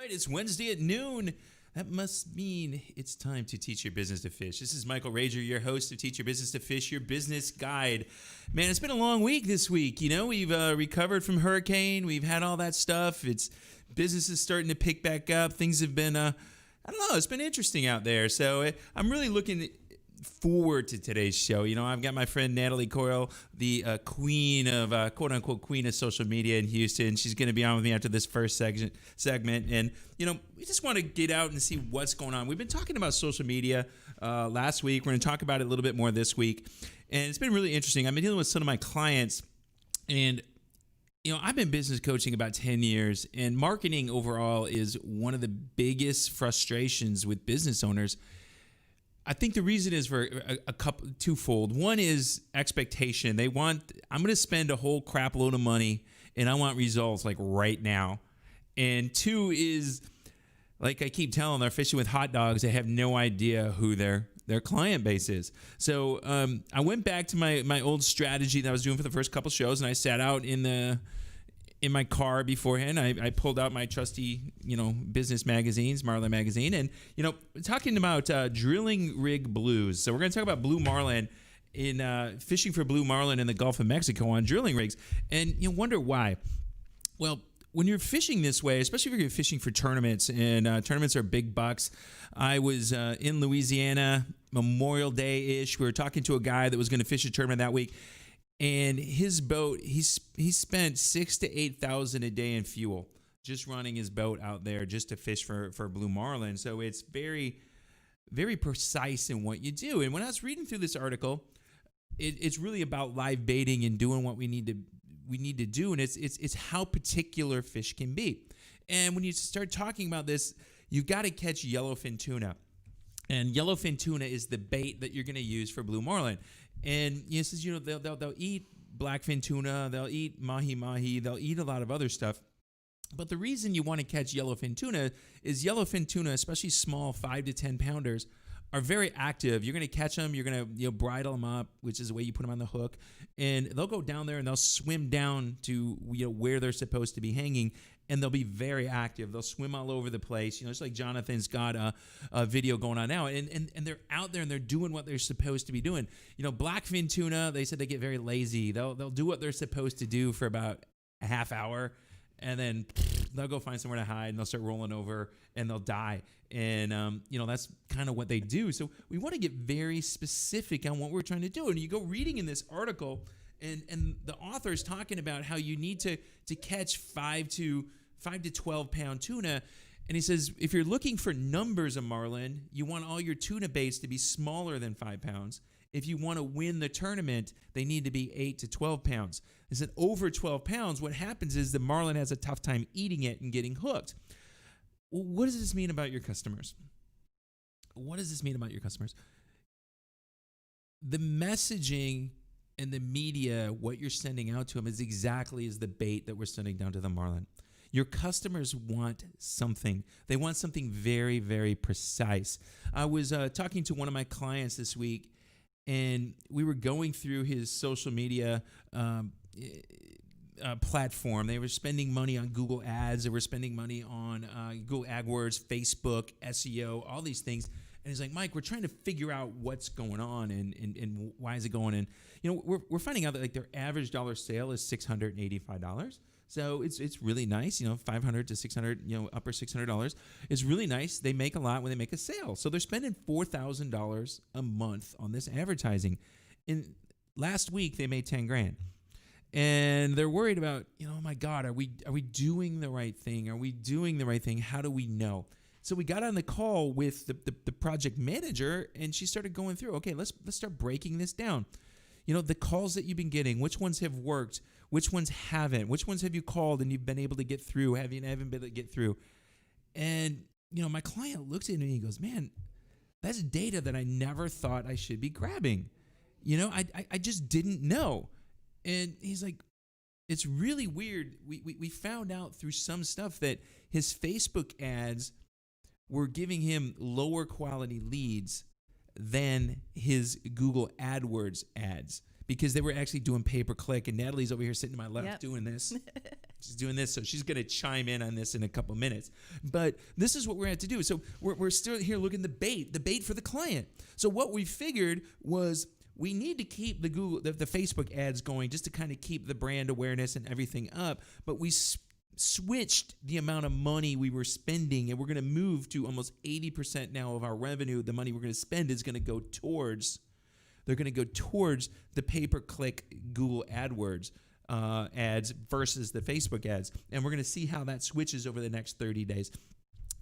right, it's Wednesday at noon. That must mean it's time to teach your business to fish. This is Michael Rager, your host of Teach Your Business to Fish, your business guide. Man, it's been a long week this week. You know, we've recovered from hurricane. We've had all that stuff. Business is starting to pick back up. Things have been, I don't know, it's been interesting out there. So I'm really looking forward to today's show. You know, I've got my friend Natalie Coyle, the queen of quote unquote queen of social media in Houston. She's going to be on with me after this first segment. And, you know, we just want to get out and see what's going on. We've been talking about social media last week. We're going to talk about it a little bit more this week. And it's been really interesting. I've been dealing with some of my clients, and you know, I've been business coaching about 10 years, and marketing overall is one of the biggest frustrations with business owners. I think the reason is for a couple, twofold. One is expectation. I'm going to spend a whole crap load of money and I want results like right now. And two is, like I keep telling, they're fishing with hot dogs. They have no idea who their client base is. So I went back to my old strategy that I was doing for the first couple shows, and I sat out in my car beforehand. I pulled out my trusty, business magazines, Marlin magazine, and, talking about drilling rig blues. So we're going to talk about blue marlin in fishing for blue marlin in the Gulf of Mexico on drilling rigs. And you wonder why. Well, when you're fishing this way, especially if you're fishing for tournaments, and tournaments are big bucks. I was in Louisiana, Memorial Day-ish. We were talking to a guy that was going to fish a tournament that week. And his boat, he spent $6,000 to $8,000 a day in fuel just running his boat out there just to fish for blue marlin. So it's very, very precise in what you do. And when I was reading through this article, it's really about live baiting and doing what we need to do. And it's how particular fish can be. And when you start talking about this, you've got to catch yellowfin tuna. And yellowfin tuna is the bait that you're going to use for blue marlin. And it says, they'll eat blackfin tuna, they'll eat mahi-mahi, they'll eat a lot of other stuff. But the reason you want to catch yellowfin tuna is yellowfin tuna, especially small 5 to 10 pounders, are very active. You're going to catch them, you're going to bridle them up, which is the way you put them on the hook, and they'll go down there and they'll swim down to where they're supposed to be hanging, and they'll be very active. They'll swim all over the place. It's like Jonathan's got a video going on now, and they're out there and they're doing what they're supposed to be doing. Blackfin tuna, they said they get very lazy. They'll do what they're supposed to do for about a half hour, and then they'll go find somewhere to hide, and they'll start rolling over, and they'll die. And, that's kind of what they do. So we want to get very specific on what we're trying to do. And you go reading in this article, and the author is talking about how you need to catch 5 to 12 pound tuna. And he says, if you're looking for numbers of marlin, you want all your tuna baits to be smaller than 5 pounds. If you want to win the tournament, they need to be 8 to 12 pounds. He said over 12 pounds, what happens is the marlin has a tough time eating it and getting hooked. Well, what does this mean about your customers? What does this mean about your customers? The messaging and the media, what you're sending out to them is exactly as the bait that we're sending down to the marlin. Your customers want something. They want something very, very precise. I was talking to one of my clients this week, and we were going through his social media platform. They were spending money on Google Ads. They were spending money on Google AdWords, Facebook, SEO, all these things. And he's like, Mike, we're trying to figure out what's going on and why is it going in. We're finding out that like their average dollar sale is $685. So it's really nice, $500 to $600, upper $600. It's really nice. They make a lot when they make a sale. So they're spending $4,000 a month on this advertising. And last week they made 10 grand. And they're worried about, oh my God, are we doing the right thing? Are we doing the right thing? How do we know? So we got on the call with the project manager, and she started going through, okay, let's start breaking this down. The calls that you've been getting, which ones have worked, which ones haven't, which ones have you called and you've been able to get through, haven't been able to get through. And, my client looks at me and he goes, man, that's data that I never thought I should be grabbing. I just didn't know. And he's like, it's really weird. We found out through some stuff that his Facebook ads were giving him lower quality leads than his Google AdWords ads because they were actually doing pay-per-click. And Natalie's over here sitting to my left doing this. she's doing this, so she's going to chime in on this in a couple minutes. But this is what we're going to have to do. So we're still here looking the bait for the client. So what we figured was we need to keep the Facebook ads going just to kind of keep the brand awareness and everything up. But we switched the amount of money we were spending, and we're going to move to almost 80% now of our revenue. The money we're going to spend is going to go towards the pay-per-click Google AdWords ads versus the Facebook ads. And we're going to see how that switches over the next 30 days.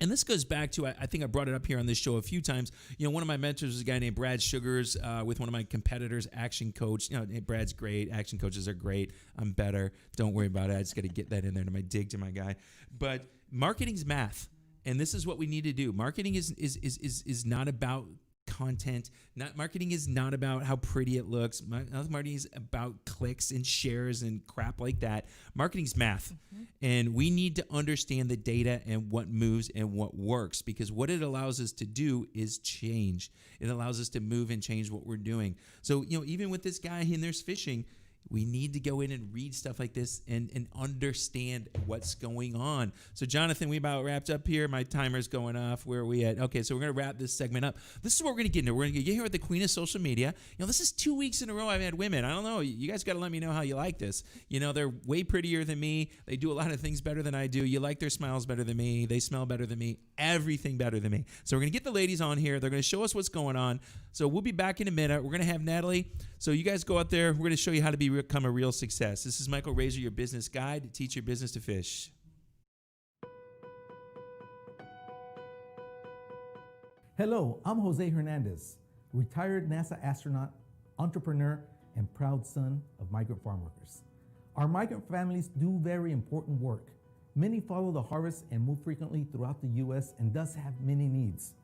And this goes back to, I think I brought it up here on this show a few times. One of my mentors is a guy named Brad Sugars with one of my competitors, Action Coach. Brad's great. Action coaches are great. I'm better. Don't worry about it. I just got to get that in there to my dig to my guy. But marketing's math. And this is what we need to do. Marketing is not about content. Marketing is not about how pretty it looks. Marketing is about clicks and shares and crap like that. Marketing's math. And we need to understand the data and what moves and what works, because what it allows us to do is change. It allows us to move and change what we're doing. So, even with this guy in there's fishing, we need to go in and read stuff like this and understand what's going on. So, Jonathan, we about wrapped up here. My timer's going off. Where are we at? Okay, so we're going to wrap this segment up. This is what we're going to get into. We're going to get here with the queen of social media. This is 2 weeks in a row I've had women. I don't know. You guys got to let me know how you like this. They're way prettier than me. They do a lot of things better than I do. You like their smiles better than me. They smell better than me. Everything better than me. So we're going to get the ladies on here. They're going to show us what's going on. So we'll be back in a minute. We're going to have Natalie. So you guys go out there. We're going to show you how to become a real success. This is Michael Razor, your business guide to teach your business to fish. Hello, I'm Jose Hernandez, retired NASA astronaut, entrepreneur, and proud son of migrant farm workers. Our migrant families do very important work. Many follow the harvest and move frequently throughout the U.S. and thus have many needs.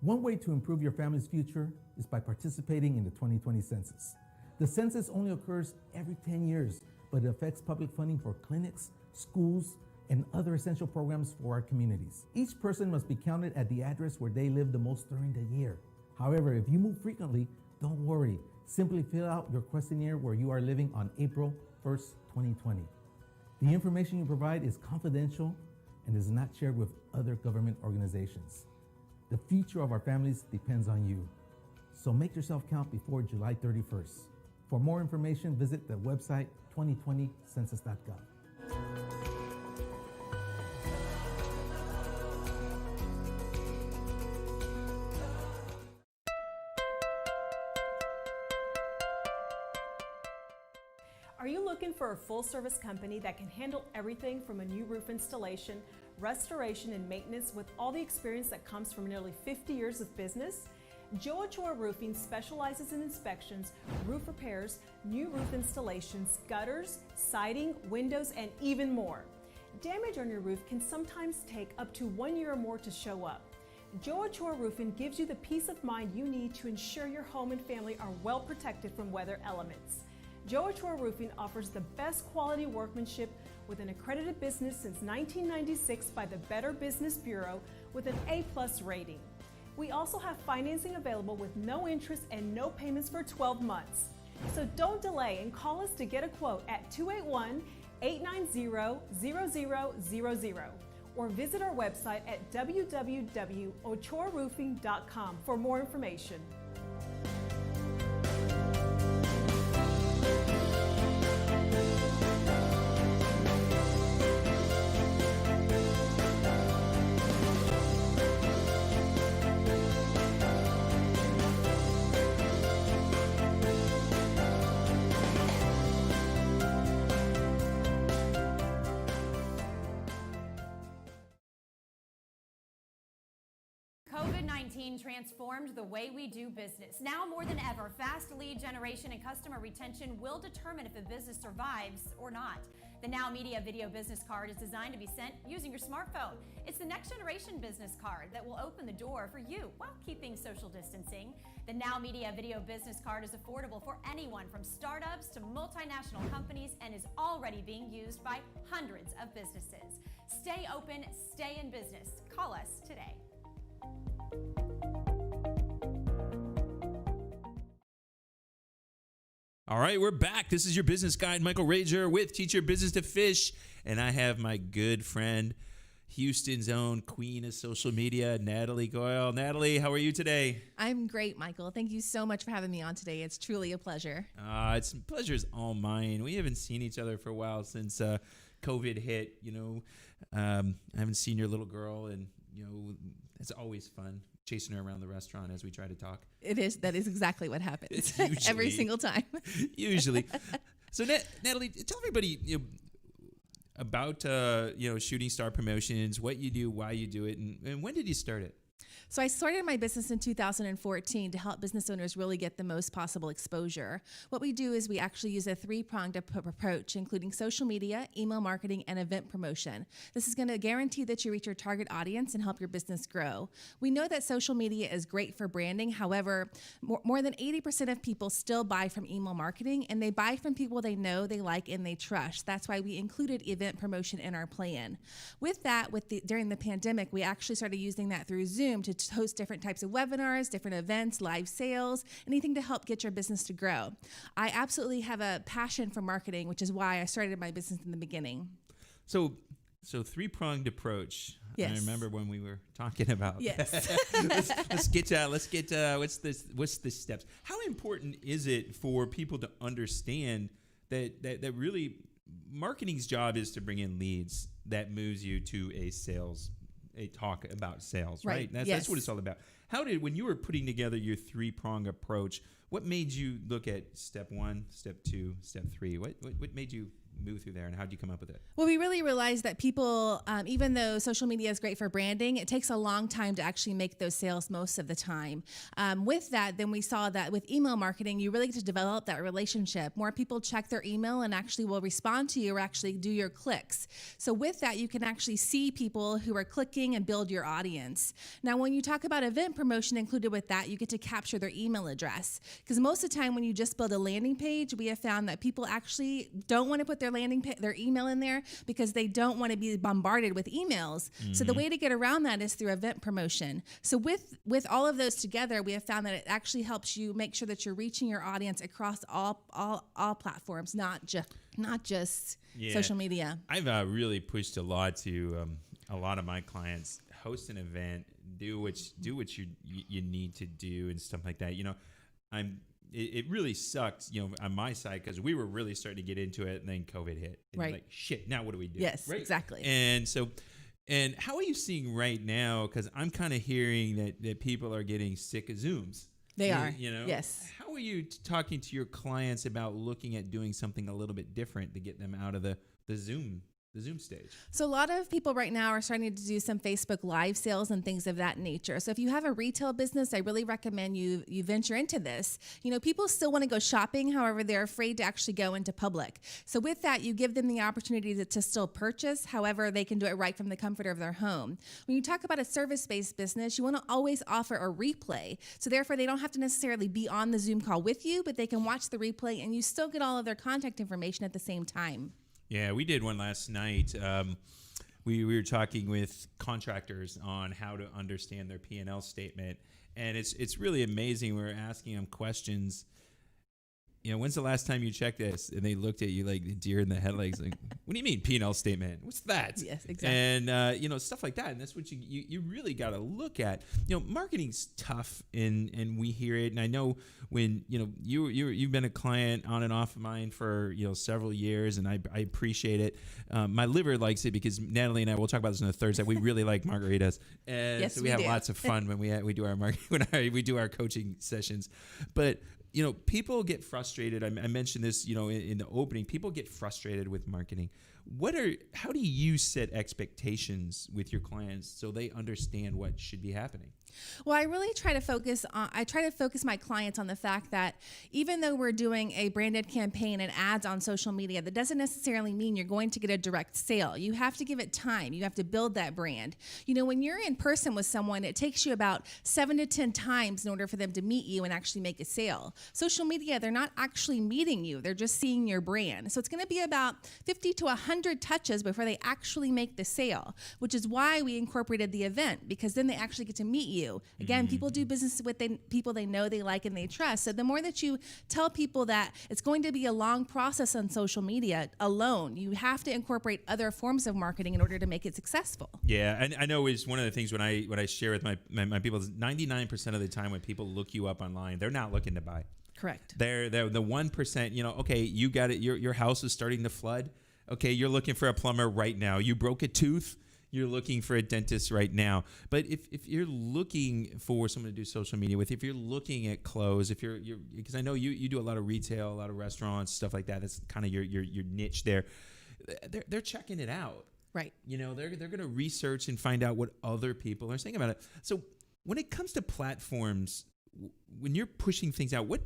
One way to improve your family's future is by participating in the 2020 census. The census only occurs every 10 years, but it affects public funding for clinics, schools, and other essential programs for our communities. Each person must be counted at the address where they live the most during the year. However, if you move frequently, don't worry. Simply fill out your questionnaire where you are living on April 1st, 2020. The information you provide is confidential and is not shared with other government organizations. The future of our families depends on you. So make yourself count before July 31st. For more information, visit the website 2020census.gov. Are you looking for a full-service company that can handle everything from a new roof installation, restoration, and maintenance with all the experience that comes from nearly 50 years of business? Joe Ochoa Roofing specializes in inspections, roof repairs, new roof installations, gutters, siding, windows, and even more. Damage on your roof can sometimes take up to 1 year or more to show up. Joe Ochoa Roofing gives you the peace of mind you need to ensure your home and family are well protected from weather elements. Joe Ochoa Roofing offers the best quality workmanship with an accredited business since 1996 by the Better Business Bureau with an A+ rating. We also have financing available with no interest and no payments for 12 months. So don't delay and call us to get a quote at 281-890-0000 or visit our website at www.ochoaroofing.com for more information. COVID-19 transformed the way we do business. Now more than ever, fast lead generation and customer retention will determine if a business survives or not. The Now Media Video Business Card is designed to be sent using your smartphone. It's the next generation business card that will open the door for you while keeping social distancing. The Now Media Video Business Card is affordable for anyone from startups to multinational companies and is already being used by hundreds of businesses. Stay open, stay in business. Call us today. All right, we're back. This is your business guide, Michael Rager with Teach Your Business to Fish. And I have my good friend, Houston's own queen of social media, Natalie Goyle. Natalie, how are you today? I'm great, Michael. Thank you so much for having me on today. It's truly a pleasure. Pleasure's all mine. We haven't seen each other for a while since COVID hit. I haven't seen your little girl, and it's always fun chasing her around the restaurant as we try to talk. That is exactly what happens Usually. every single time. Usually. So Natalie, tell everybody about Shooting Star Promotions, what you do, why you do it, and when did you start it? So I started my business in 2014 to help business owners really get the most possible exposure. What we do is we actually use a three-pronged approach, including social media, email marketing, and event promotion. This is going to guarantee that you reach your target audience and help your business grow. We know that social media is great for branding. However, more than 80% of people still buy from email marketing, and they buy from people they know, they like, and they trust. That's why we included event promotion in our plan. With that, during the pandemic, we actually started using that through Zoom to host different types of webinars, different events, live sales, anything to help get your business to grow. I absolutely have a passion for marketing, which is why I started my business in the beginning. So three-pronged approach. Yes. I remember when we were talking about. Yes. let's get what's the steps? How important is it for people to understand that really marketing's job is to bring in leads that moves you to a talk about sales, right? That's what it's all about. When you were putting together your three-prong approach, what made you look at step 1, step 2, step 3? What made you move through there, and how did you come up with it? Well, we really realized that people, even though social media is great for branding, it takes a long time to actually make those sales most of the time. With that, then we saw that with email marketing, you really get to develop that relationship. More people check their email and actually will respond to you or actually do your clicks. So with that, you can actually see people who are clicking and build your audience. Now, when you talk about event promotion included with that, you get to capture their email address. Because most of the time when you just build a landing page, we have found that people actually don't want to put their email in there because they don't want to be bombarded with emails. Mm-hmm. So the way to get around that is through event promotion. So with all of those together, we have found that it actually helps you make sure that you're reaching your audience across all platforms, not just social media. I've really pushed a lot to a lot of my clients: host an event, do what you need to do, and stuff like that. It really sucked, on my side, because we were really starting to get into it, and then COVID hit. And right. Like, shit, now what do we do? Yes, right? Exactly. And how are you seeing right now? Because I'm kind of hearing that people are getting sick of Zooms. They are. Yes. How are you talking to your clients about looking at doing something a little bit different to get them out of the Zoom stage? So a lot of people right now are starting to do some Facebook live sales and things of that nature. So if you have a retail business, I really recommend you venture into this. People still want to go shopping. However, they're afraid to actually go into public. So with that, you give them the opportunity to still purchase. However, they can do it right from the comfort of their home. When you talk about a service-based business, you want to always offer a replay. So therefore, they don't have to necessarily be on the Zoom call with you, but they can watch the replay and you still get all of their contact information at the same time. Yeah, we did one last night. We were talking with contractors on how to understand their P&L statement, and it's really amazing. We were asking them questions. When's the last time you checked this? And they looked at you like the deer in the headlights. Like, what do you mean P&L statement? What's that? Yes, exactly. And stuff like that. And that's what you really got to look at. Marketing's tough, and we hear it. And I know when you've been a client on and off of mine for several years, and I appreciate it. My liver likes it because Natalie and I, we'll talk about this in the third set. We really like margaritas, and yes, so we have lots of fun when we do our we do our coaching sessions, but. People get frustrated. I mentioned this, in the opening. People get frustrated with marketing. How do you set expectations with your clients so they understand what should be happening? Well, I really try to focus my clients on the fact that even though we're doing a branded campaign and ads on social media, that doesn't necessarily mean you're going to get a direct sale. You have to give it time. You have to build that brand. When you're in person with someone, it takes you about 7 to 10 times in order for them to meet you and actually make a sale. Social media, they're not actually meeting you. They're just seeing your brand. So it's going to be about 50 to 100 touches before they actually make the sale, which is why we incorporated the event, because then they actually get to meet you you. Again, people do business with people they know, they like, and they trust. So the more that you tell people that it's going to be a long process on social media alone, you have to incorporate other forms of marketing in order to make it successful. Yeah, and I know it's one of the things when I share with my people is 99% of the time when people look you up online, they're not looking to buy. Correct. They're the 1%, okay, you got it. Your house is starting to flood. Okay, you're looking for a plumber right now. You broke a tooth. You're looking for a dentist right now. But if you're looking for someone to do social media with, if you're looking at clothes, if you're because I know you do a lot of retail, a lot of restaurants, stuff like that. That's kind of your niche there. They're checking it out. Right. They're going to research and find out what other people are saying about it. So when it comes to platforms, when you're pushing things out, what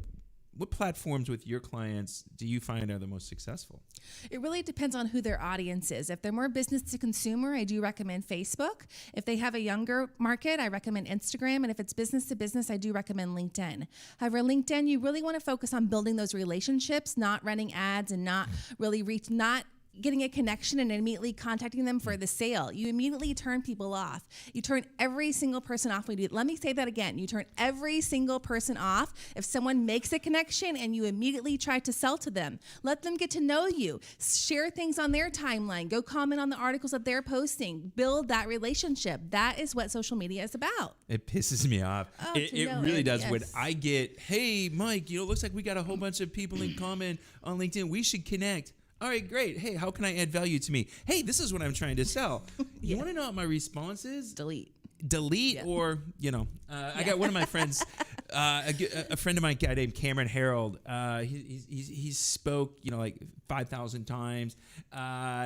platforms with your clients do you find are the most successful? It really depends on who their audience is. If they're more business to consumer, I do recommend Facebook. If they have a younger market, I recommend Instagram. And if it's business to business, I do recommend LinkedIn. However, LinkedIn, you really want to focus on building those relationships, not running ads and not really not getting a connection and immediately contacting them for the sale. You immediately turn people off. You turn every single person off. Let me say that again. You turn every single person off if someone makes a connection and you immediately try to sell to them. Let them get to know you. Share things on their timeline. Go comment on the articles that they're posting. Build that relationship. That is what social media is about. It pisses me off. Oh, it really does. Yes. When I get, hey, Mike, it looks like we got a whole bunch of people in common on LinkedIn. We should connect. All right, great. Hey, how can I add value to me? Hey, this is what I'm trying to sell. You want to know what my response is? Delete, yeah. Or, I got one of my friends, a friend of mine, guy named Cameron Harold. He spoke, like 5,000 times.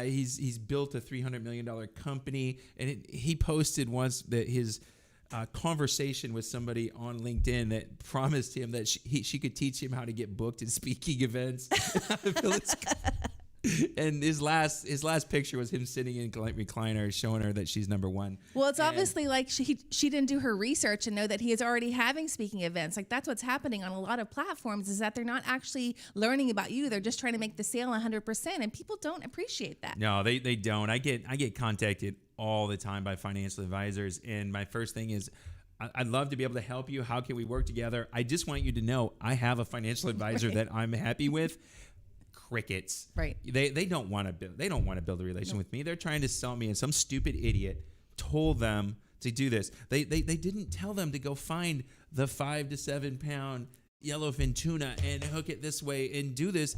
He's built a $300 million company. And he posted once that his conversation with somebody on LinkedIn that promised him that she could teach him how to get booked at speaking events. And his last picture was him sitting in recliner, showing her that she's number one. Well, it's obviously like she didn't do her research and know that he is already having speaking events. Like that's what's happening on a lot of platforms is that they're not actually learning about you. They're just trying to make the sale 100%, and people don't appreciate that. No, they don't. I get contacted all the time by financial advisors, and my first thing is, I'd love to be able to help you. How can we work together? I just want you to know I have a financial advisor that I'm happy with. Crickets. Right. They don't want to build. They don't want to build a relation with me. They're trying to sell me, and some stupid idiot told them to do this. They didn't tell them to go find the 5 to 7 pound yellowfin tuna and hook it this way and do this.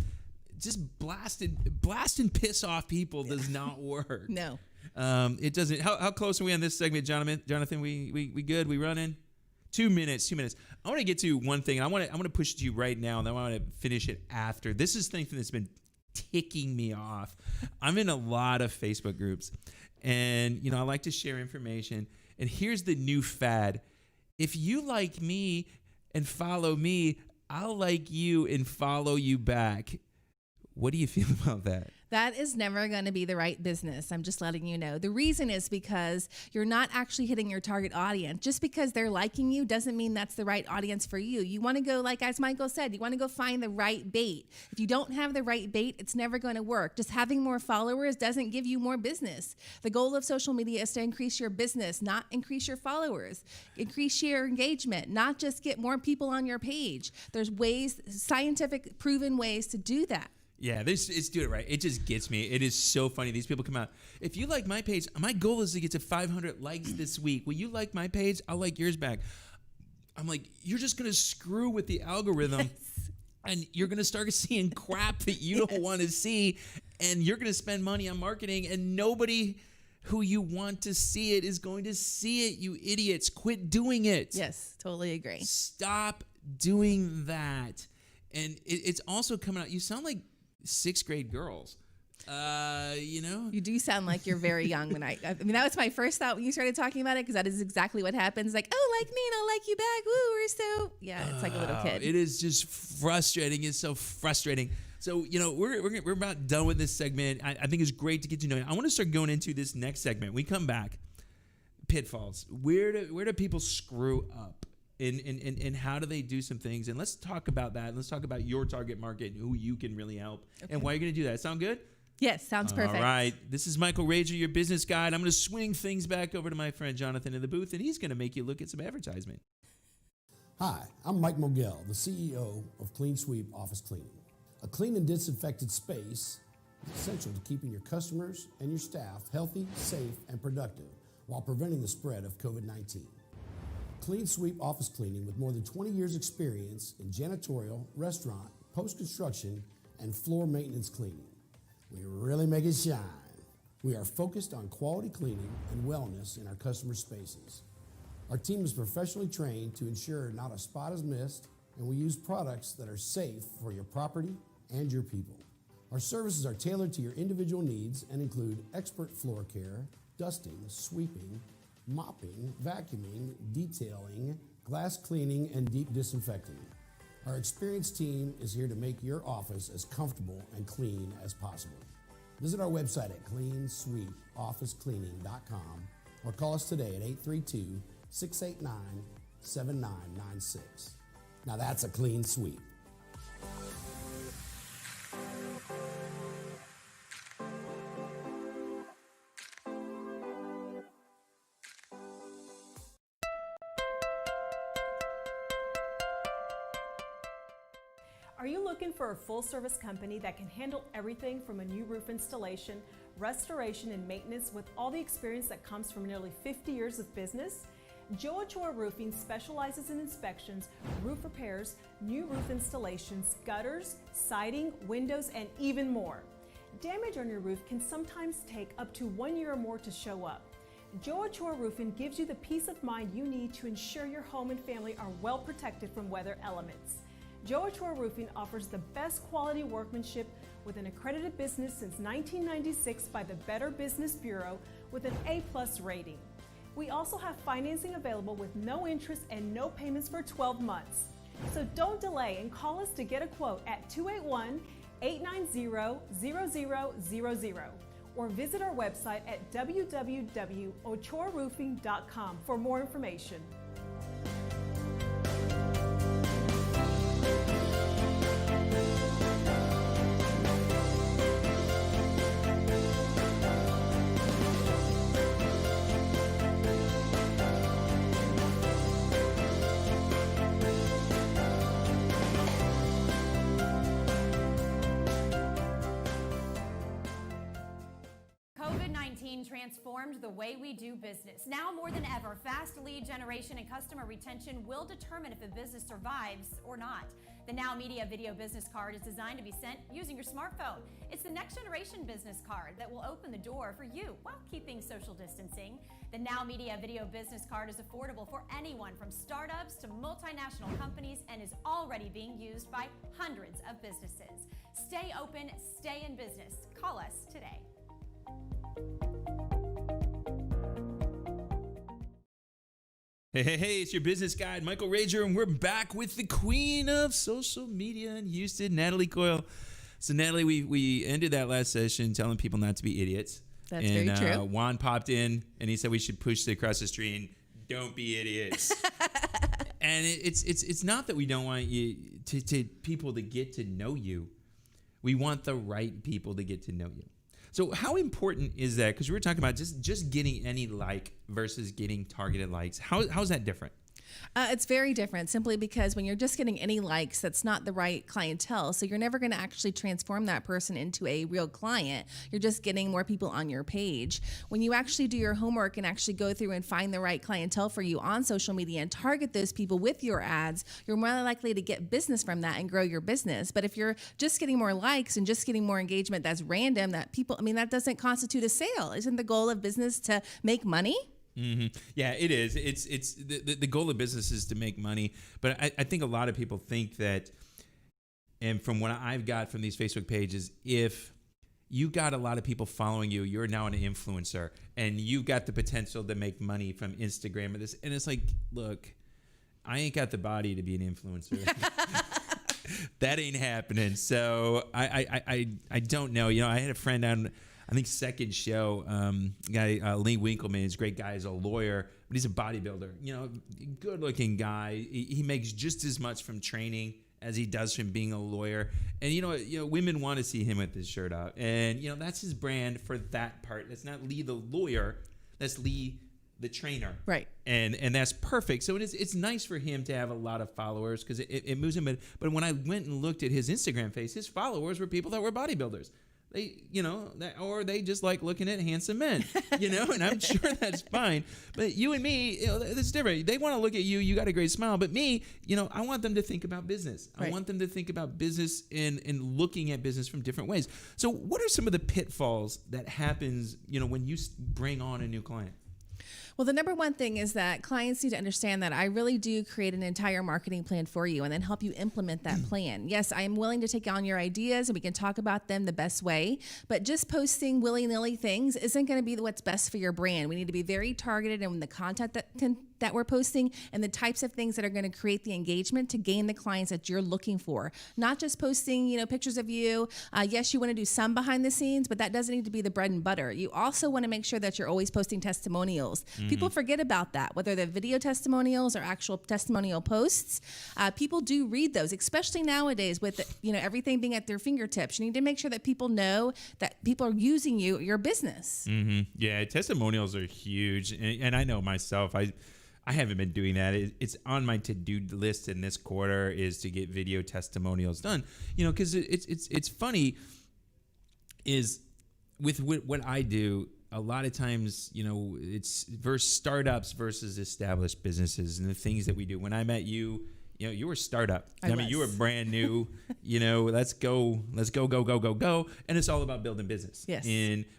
Just blast and piss off people does not work. No. It doesn't. How close are we on this segment, Jonathan? We good? We running? 2 minutes. I want to get to one thing. I want to push it to you right now, and then I want to finish it after. This is something that's been ticking me off. I'm in a lot of Facebook groups, and I like to share information. And here's the new fad: if you like me and follow me, I'll like you and follow you back. What do you feel about that? That is never going to be the right business. I'm just letting you know. The reason is because you're not actually hitting your target audience. Just because they're liking you doesn't mean that's the right audience for you. You want to go, like as Michael said, you want to go find the right bait. If you don't have the right bait, it's never going to work. Just having more followers doesn't give you more business. The goal of social media is to increase your business, not increase your followers. Increase your engagement, not just get more people on your page. There's ways, scientific proven ways to do that. Yeah, it's do it right. It just gets me. It is so funny. These people come out. If you like my page, my goal is to get to 500 likes this week. Will you like my page? I'll like yours back. I'm like, you're just going to screw with the algorithm. Yes. And you're going to start seeing crap that you don't want to see. And you're going to spend money on marketing. And nobody who you want to see it is going to see it, you idiots. Quit doing it. Yes, totally agree. Stop doing that. And it's also coming out. You sound like 6th grade girls, You do sound like you're very young. When I mean, that was my first thought when you started talking about it, because that is exactly what happens. Like, oh, like me and I'll like you back. Woo, we're so, yeah, it's like a little kid. It is just frustrating. It's so frustrating. So, we're about done with this segment. I think it's great to get to know you. I want to start going into this next segment. We come back. Pitfalls. Where do people screw up? And how do they do some things? And let's talk about that. Let's talk about your target market and who you can really help and why you're going to do that. Sound good? Yes, sounds perfect. All right. This is Michael Rager, your business guide. I'm going to swing things back over to my friend Jonathan in the booth, and he's going to make you look at some advertisement. Hi, I'm Mike Mogel, the CEO of Clean Sweep Office Cleaning. A clean and disinfected space is essential to keeping your customers and your staff healthy, safe, and productive while preventing the spread of COVID-19. Clean Sweep Office Cleaning, with more than 20 years experience in janitorial, restaurant, post-construction, and floor maintenance cleaning. We really make it shine. We are focused on quality cleaning and wellness in our customer spaces. Our team is professionally trained to ensure not a spot is missed, and we use products that are safe for your property and your people. Our services are tailored to your individual needs and include expert floor care, dusting, sweeping, mopping, vacuuming, detailing, glass cleaning, and deep disinfecting. Our experienced team is here to make your office as comfortable and clean as possible. Visit our website at cleansweepofficecleaning.com or call us today at 832-689-7996. Now that's a clean sweep. Are you looking for a full-service company that can handle everything from a new roof installation, restoration, and maintenance with all the experience that comes from nearly 50 years of business? Joe Ochoa Roofing specializes in inspections, roof repairs, new roof installations, gutters, siding, windows, and even more. Damage on your roof can sometimes take up to 1 year or more to show up. Joe Ochoa Roofing gives you the peace of mind you need to ensure your home and family are well protected from weather elements. Joe Ochoa Roofing offers the best quality workmanship with an accredited business since 1996 by the Better Business Bureau with an A+ rating. We also have financing available with no interest and no payments for 12 months. So don't delay and call us to get a quote at 281-890-0000 or visit our website at www.ochoaroofing.com for more information. COVID-19 transformed the way we do business. Now more than ever, fast lead generation and customer retention will determine if a business survives or not. The Now Media Video Business Card is designed to be sent using your smartphone. It's the next generation business card that will open the door for you while keeping social distancing. The Now Media Video Business Card is affordable for anyone from startups to multinational companies and is already being used by hundreds of businesses. Stay open, stay in business. Call us today. Hey, it's your business guide, Michael Rager, and we're back with the queen of social media in Houston, Natalie Coyle. So, Natalie, we ended that last session telling people not to be idiots. That's very true. Juan popped in, and he said we should push across the street and don't be idiots. And it's not that we don't want you to people to get to know you. We want the right people to get to know you. So how important is that? Because we were talking about just getting any like versus getting targeted likes. How's that different? It's very different simply because when you're just getting any likes, that's not the right clientele. So you're never going to actually transform that person into a real client. You're just getting more people on your page. When you actually do your homework and actually go through and find the right clientele for you on social media and target those people with your ads, you're more likely to get business from that and grow your business. But if you're just getting more likes and just getting more engagement that's random, that that doesn't constitute a sale. Isn't the goal of business to make money? Mm-hmm. Yeah, it is. It's the goal of business is to make money. But I think a lot of people think that, and from what I've got from these Facebook pages, if you got a lot of people following you, you're now an influencer, and you've got the potential to make money from Instagram or this. And it's like, look, I ain't got the body to be an influencer. That ain't happening. So I don't know. You know, I had a friend on, I think, second show, guy, Lee Winkleman. He's a great guy. He's a lawyer, but he's a bodybuilder. You know, good looking guy. He makes just as much from training as he does from being a lawyer. And women want to see him with his shirt out. And that's his brand for that part. That's not Lee the lawyer. That's Lee the trainer. Right. And that's perfect. So it's nice for him to have a lot of followers because it moves him. But when I went and looked at his Instagram face, his followers were people that were bodybuilders. They, or they just like looking at handsome men, and I'm sure that's fine. But you and me, it's different. They want to look at you. You got a great smile. But me, I want them to think about business. Right. I want them to think about business and looking at business from different ways. So what are some of the pitfalls that happens, when you bring on a new client? Well, the number one thing is that clients need to understand that I really do create an entire marketing plan for you and then help you implement that plan. Yes, I am willing to take on your ideas and we can talk about them the best way, but just posting willy-nilly things isn't going to be what's best for your brand. We need to be very targeted in the content that we're posting and the types of things that are going to create the engagement to gain the clients that you're looking for. Not just posting, pictures of you. Yes, you want to do some behind the scenes, but that doesn't need to be the bread and butter. You also want to make sure that you're always posting testimonials. People forget about that, whether they're video testimonials or actual testimonial posts. People do read those, especially nowadays with everything being at their fingertips. You need to make sure that people know that people are using your business. Yeah, testimonials are huge, and I know myself. I haven't been doing that. It's on my to-do list in this quarter is to get video testimonials done. Because it's funny is with what I do. A lot of times, it's versus startups versus established businesses and the things that we do. When I met you, you were a startup. I mean, you were brand new. Let's go. And it's all about building business. Yes.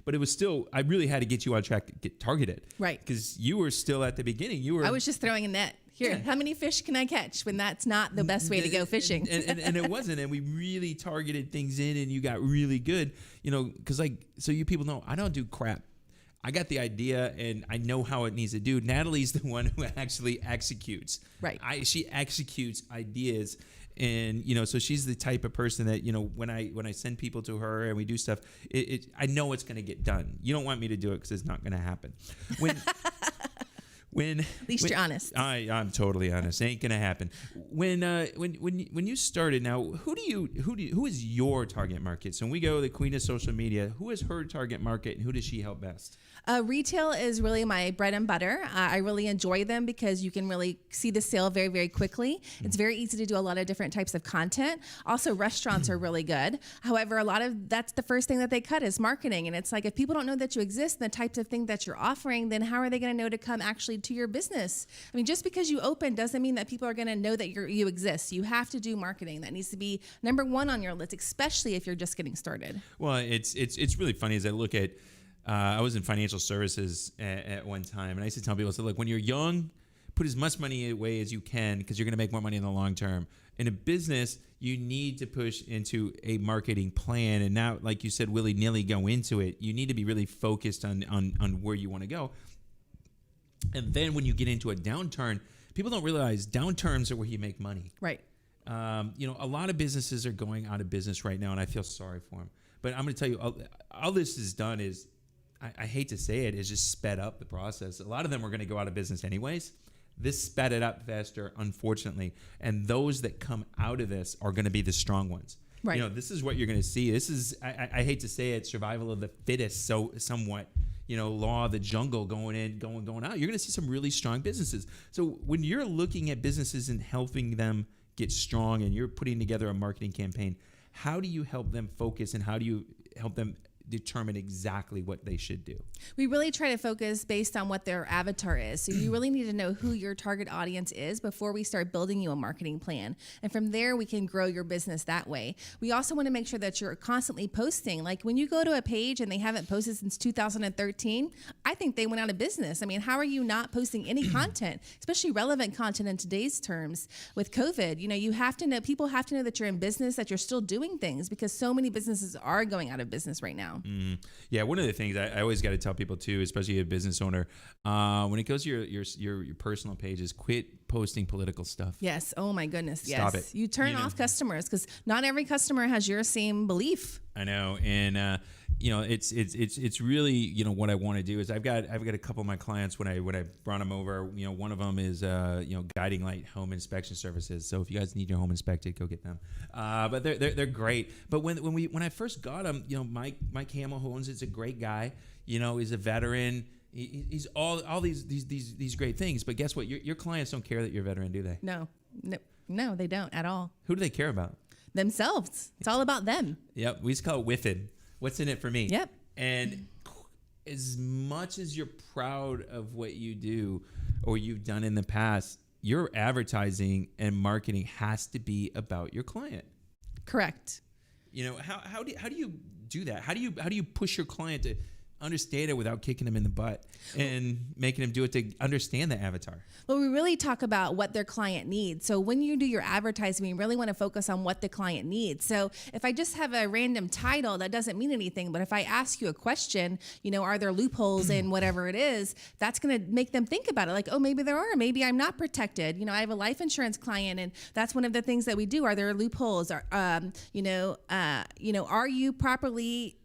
But it was still, I really had to get you on track to get targeted. Right. Because you were still at the beginning. I was just throwing a net. Here, how many fish can I catch when that's not the best way to go fishing? and it wasn't. And we really targeted things in and you got really good, because so you people know, I don't do crap. I got the idea and I know how it needs to do. Natalie's the one who actually executes. Right. She executes ideas. And, so she's the type of person that, when I send people to her and we do stuff, I know it's going to get done. You don't want me to do it because it's not going to happen. At least you're honest. I'm totally honest. It ain't gonna happen. When you started, now who is your target market? So when we go the queen of social media, who is her target market and who does she help best? Retail is really my bread and butter. I really enjoy them because you can really see the sale very, very quickly. It's very easy to do a lot of different types of content. Also, restaurants are really good. However, that's the first thing that they cut is marketing. And it's like, if people don't know that you exist and the types of things that you're offering, then how are they going to know to come actually to your business? I mean, just because you open doesn't mean that people are going to know that you exist. You have to do marketing. That needs to be number one on your list, especially if you're just getting started. Well, it's really funny as I look at, I was in financial services at one time, and I used to tell people, look, when you're young, put as much money away as you can because you're going to make more money in the long term. In a business, you need to push into a marketing plan and not, like you said, willy-nilly go into it. You need to be really focused on where you want to go. And then when you get into a downturn, people don't realize downturns are where you make money. Right. A lot of businesses are going out of business right now, and I feel sorry for them. But I'm going to tell you, all this has done is, I hate to say it, is just sped up the process. A lot of them were going to go out of business anyways. This sped it up faster, unfortunately. And those that come out of this are going to be the strong ones. Right. This is what you're going to see. This is, I hate to say it, survival of the fittest, so somewhat. Law of the jungle going in, going out. You're going to see some really strong businesses. So when you're looking at businesses and helping them get strong and you're putting together a marketing campaign, how do you help them focus and how do you help them determine exactly what they should do? We really try to focus based on what their avatar is. So you really need to know who your target audience is before we start building you a marketing plan. And from there, we can grow your business that way. We also want to make sure that you're constantly posting. Like when you go to a page and they haven't posted since 2013, I think they went out of business. I mean, how are you not posting any content, especially relevant content in today's terms with COVID? You have to know, people have to know that you're in business, that you're still doing things because so many businesses are going out of business right now. Yeah, one of the things I always got to tell people too, especially a business owner, when it goes to your personal pages, quit posting political stuff. Yes. Oh my goodness. Stop yes. it. You turn off customers because not every customer has your same belief. I know, and it's really what I want to do is I've got a couple of my clients when I brought them over. One of them is Guiding Light Home Inspection Services. So if you guys need your home inspected, go get them. But they're great. But when I first got them, Mike Hamill, who owns it's a great guy. He's a veteran. He's all these great things. But guess what? Your clients don't care that you're a veteran, do they? No, they don't at all. Who do they care about? Themselves. It's all about them. Yep. We just call it whiffing. What's in it for me? Yep. And as much as you're proud of what you do or you've done in the past, your advertising and marketing has to be about your client. Correct. How do you do that? How do you push your client to understand it without kicking them in the butt and making them do it to understand the avatar? Well, we really talk about what their client needs. So when you do your advertising, you really want to focus on what the client needs. So if I just have a random title, that doesn't mean anything. But if I ask you a question, are there loopholes in whatever it is, that's going to make them think about it. Like, oh, maybe there are, maybe I'm not protected. I have a life insurance client, and that's one of the things that we do. Are there loopholes? Are you properly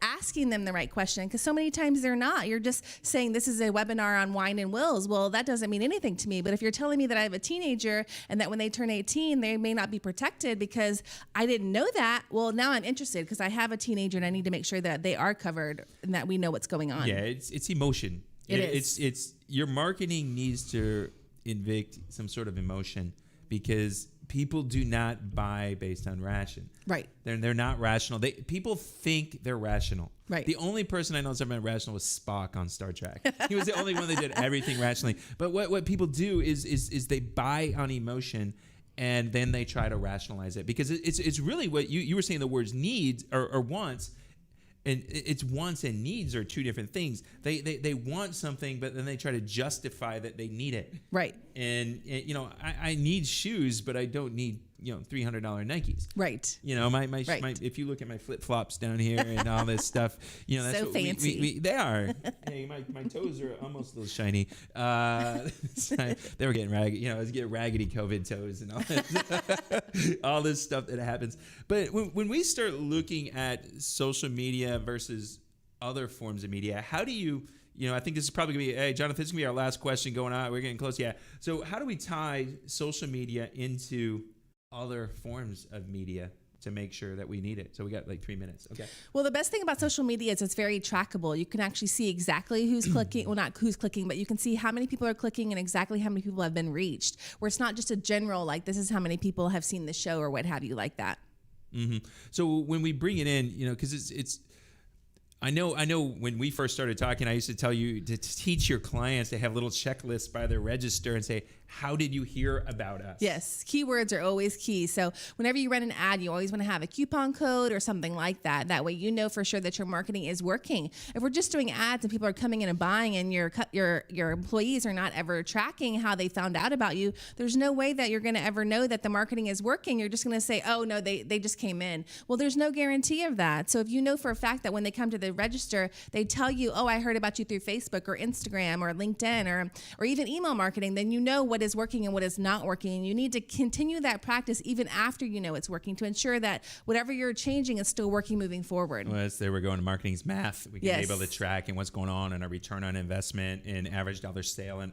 asking them the right question? Because so many times they're not. You're just saying this is a webinar on wine and wills. Well, that doesn't mean anything to me. But if you're telling me that I have a teenager and that when they turn 18, they may not be protected because I didn't know that, well, now I'm interested because I have a teenager and I need to make sure that they are covered and that we know what's going on. Yeah, it's emotion. It's your marketing needs to evict some sort of emotion because people do not buy based on ration. Right. They're not rational. People think they're rational. Right. The only person I know that's ever been rational was Spock on Star Trek. He was the only one that did everything rationally. But what people do is they buy on emotion and then they try to rationalize it because it's really what you were saying. The words needs or wants. And it's wants and needs are two different things. They want something, but then they try to justify that they need it. Right. And I need shoes, but I don't need $300 Nikes. Right. My if you look at my flip flops down here and all this stuff, that's so what fancy. they are. Hey, my toes are almost a little shiny. They were getting raggedy. I was getting raggedy COVID toes and all that, all this stuff that happens. But when we start looking at social media versus other forms of media, how do you? I think this is probably going to be, hey, Jonathan, this is going to be our last question going on. We're getting close. Yeah. So how do we tie social media into other forms of media to make sure that we need it? So we got like 3 minutes. Okay. Well, the best thing about social media is it's very trackable. You can actually see exactly who's clicking. Well, not who's clicking, but you can see how many people are clicking and exactly how many people have been reached, where it's not just a general, like this is how many people have seen the show or what have you like that. Mm-hmm. So when we bring it in, because it's I know when we first started talking, I used to tell you to teach your clients to have little checklists by their register and say, how did you hear about us? Yes, keywords are always key. So whenever you run an ad, you always want to have a coupon code or something like that. That way you know for sure that your marketing is working. If we're just doing ads and people are coming in and buying and your employees are not ever tracking how they found out about you, there's no way that you're going to ever know that the marketing is working. You're just going to say, oh, no, they just came in. Well, there's no guarantee of that. So if you know for a fact that when they come to the register, they tell you, oh, I heard about you through Facebook or Instagram or LinkedIn or even email marketing, then you know what is working and what is not working. And you need to continue that practice even after you know it's working to ensure that whatever you're changing is still working moving forward. Well, that's there we're going to marketing's math. We can be able to track and what's going on and a return on investment and average dollar sale and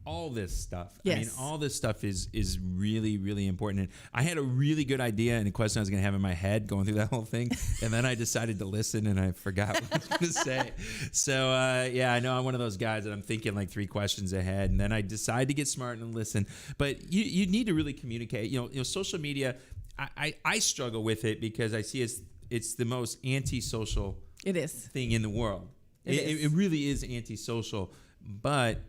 all this stuff. Yes. I mean, all this stuff is really, really important. And I had a really good idea and a question I was going to have in my head going through that whole thing. And then I decided to listen and I forgot what I was going to say. So, I know I'm one of those guys that I'm thinking like 3 questions ahead. And then I decide to get smart and listen. But you need to really communicate. Social media, I struggle with it because I see it's the most antisocial thing in the world. It really is antisocial. But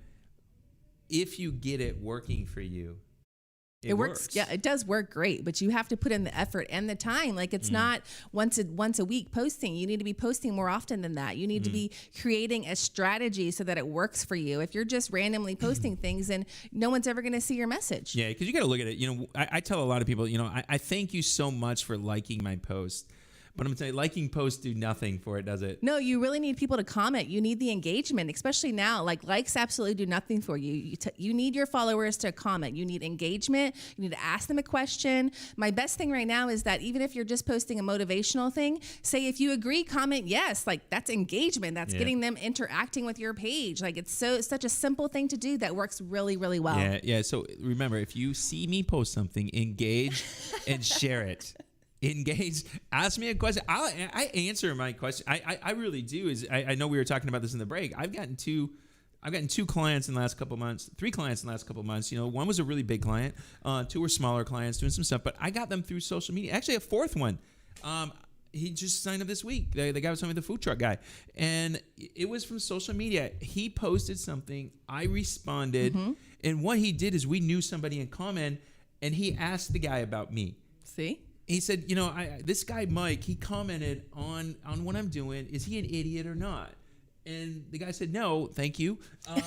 if you get it working for you, it works. Yeah, it does work great, but you have to put in the effort and the time. Like it's not once a week posting. You need to be posting more often than that. You need to be creating a strategy so that it works for you. If you're just randomly posting things, then no one's ever going to see your message. Yeah, because you got to look at it. I tell a lot of people, I thank you so much for liking my post. But I'm telling you, liking posts do nothing for it, does it? No, you really need people to comment. You need the engagement, especially now. Like likes absolutely do nothing for you. You need your followers to comment. You need engagement. You need to ask them a question. My best thing right now is that even if you're just posting a motivational thing, say if you agree, comment yes. Like that's engagement. That's getting them interacting with your page. Like it's such a simple thing to do that works really, really well. Yeah. So remember, if you see me post something, engage and share it. Engage. Ask me a question. I answer my question. I really do. I know we were talking about this in the break. I've gotten two clients in the last couple of months, 3 clients in the last couple of months. You know, one was a really big client. 2 were smaller clients doing some stuff, but I got them through social media. Actually, a 4th one. He just signed up this week. The guy was talking with the food truck guy, and it was from social media. He posted something. I responded, and what he did is we knew somebody in common, and he asked the guy about me. See? He said, you know, this guy Mike, he commented on what I'm doing. Is he an idiot or not? And the guy said, no, thank you. And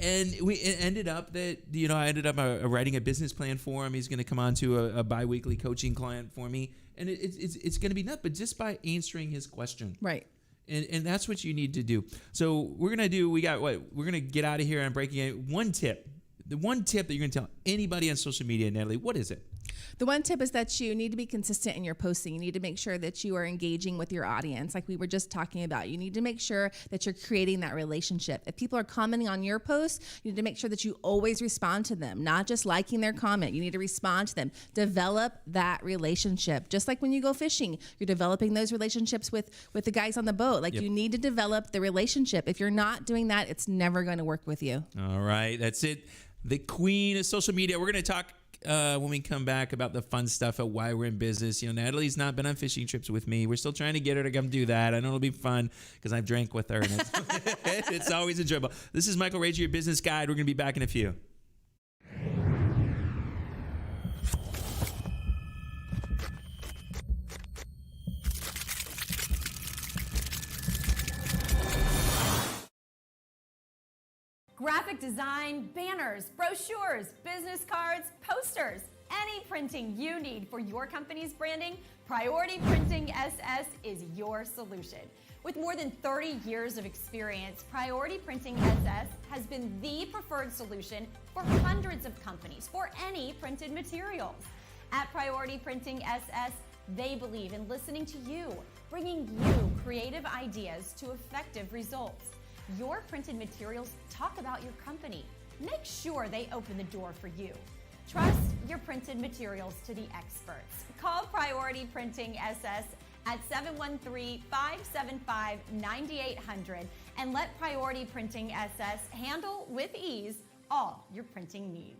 it ended up that, you know, I ended up writing a business plan for him. He's going to come on to a bi-weekly coaching client for me. And it's going to be nuts, but just by answering his question. Right. And that's what you need to do. So we're going to get out of here and breaking it. One tip. The one tip that you're going to tell anybody on social media, Natalie, what is it? The one tip is that you need to be consistent in your posting. You need to make sure that you are engaging with your audience, like we were just talking about. You need to make sure that you're creating that relationship. If people are commenting on your posts, you need to make sure that you always respond to them, not just liking their comment. You need to respond to them. Develop that relationship. Just like when you go fishing, you're developing those relationships with the guys on the boat. Like you need to develop the relationship. If you're not doing that, it's never going to work with you. All right, that's it. The queen of social media. We're going to talk when we come back about the fun stuff of why we're in business. You know, Natalie's not been on fishing trips with me. We're still trying to get her to come do that. I know it'll be fun because I've drank with her, and it's always enjoyable. This is Michael Rager, your business guide. We're going to be back in a few. Graphic design, banners, brochures, business cards, posters, any printing you need for your company's branding, Priority Printing SS is your solution. With more than 30 years of experience, Priority Printing SS has been the preferred solution for hundreds of companies for any printed materials. At Priority Printing SS, they believe in listening to you, bringing you creative ideas to effective results. Your printed materials talk about your company. Make sure they open the door for you. Trust your printed materials to the experts. Call Priority Printing SS at 713-575-9800 and let Priority Printing SS handle with ease all your printing needs.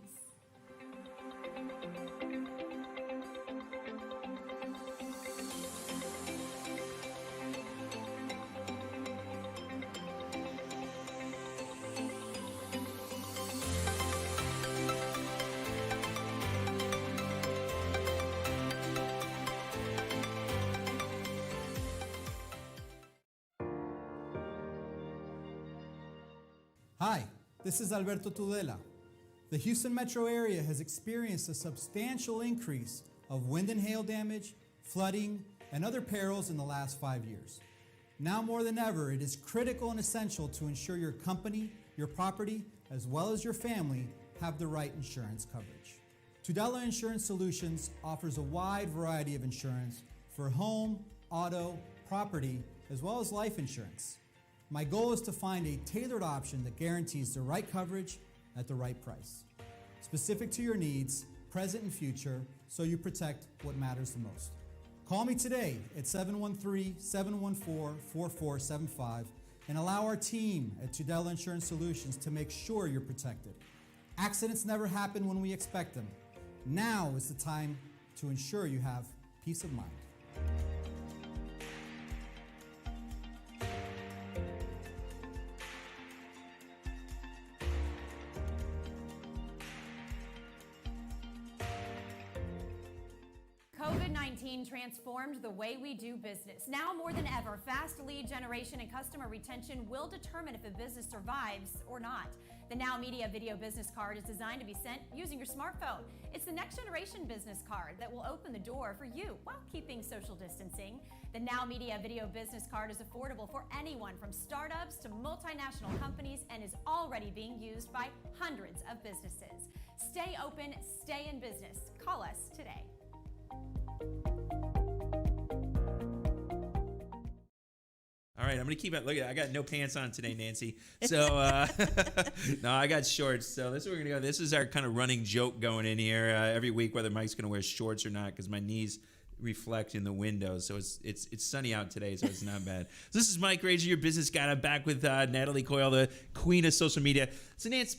Hi, this is Alberto Tudela. The Houston metro area has experienced a substantial increase of wind and hail damage, flooding, and other perils in the last 5 years. Now more than ever, it is critical and essential to ensure your company, your property, as well as your family have the right insurance coverage. Tudela Insurance Solutions offers a wide variety of insurance for home, auto, property, as well as life insurance. My goal is to find a tailored option that guarantees the right coverage at the right price, specific to your needs, present and future, so you protect what matters the most. Call me today at 713-714-4475 and allow our team at Tudela Insurance Solutions to make sure you're protected. Accidents never happen when we expect them. Now is the time to ensure you have peace of mind. COVID-19 transformed the way we do business. Now more than ever, fast lead generation and customer retention will determine if a business survives or not. The Now Media Video Business Card is designed to be sent using your smartphone. It's the next generation business card that will open the door for you while keeping social distancing. The Now Media Video Business Card is affordable for anyone from startups to multinational companies and is already being used by hundreds of businesses. Stay open, stay in business. Call us today. All right, I'm gonna keep it. Look at, I got no pants on today, Nancy. So no, I got shorts. So this is where we're gonna go. This is our kind of running joke going in here every week, whether Mike's gonna wear shorts or not, because my knees reflect in the window. So it's sunny out today, so it's not bad. So this is Mike Rager, your business guy. I'm back with Natalie Coyle, the queen of social media. So Nancy,